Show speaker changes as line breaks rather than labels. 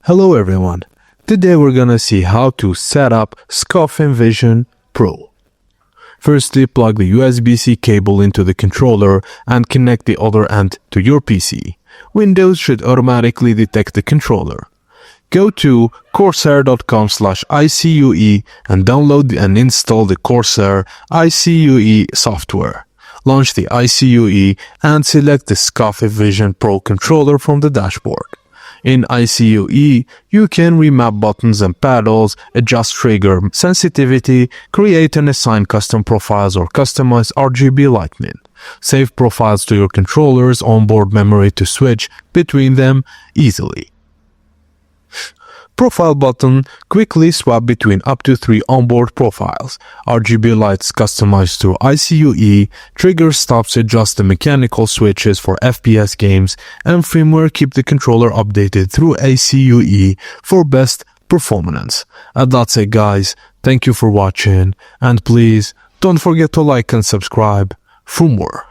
Hello everyone, today we're gonna see how to set up Scuf Envision Pro. Firstly, plug the USB-C cable into the controller and connect the other end to your PC. Windows should automatically detect the controller. Go to corsair.com/ICUE and download and install the Corsair ICUE software. Launch the ICUE and select the Scuf Envision Pro controller from the dashboard. In ICUE, you can remap buttons and paddles, adjust trigger sensitivity, create and assign custom profiles or customize RGB lighting. Save profiles to your controller's onboard memory to switch between them easily. Profile button, quickly swap between up to 3 onboard profiles. RGB lights customized through ICUE, trigger stops adjust the mechanical switches for FPS games, and firmware keep the controller updated through ICUE for best performance. And that's it guys, thank you for watching, and please don't forget to like and subscribe for more.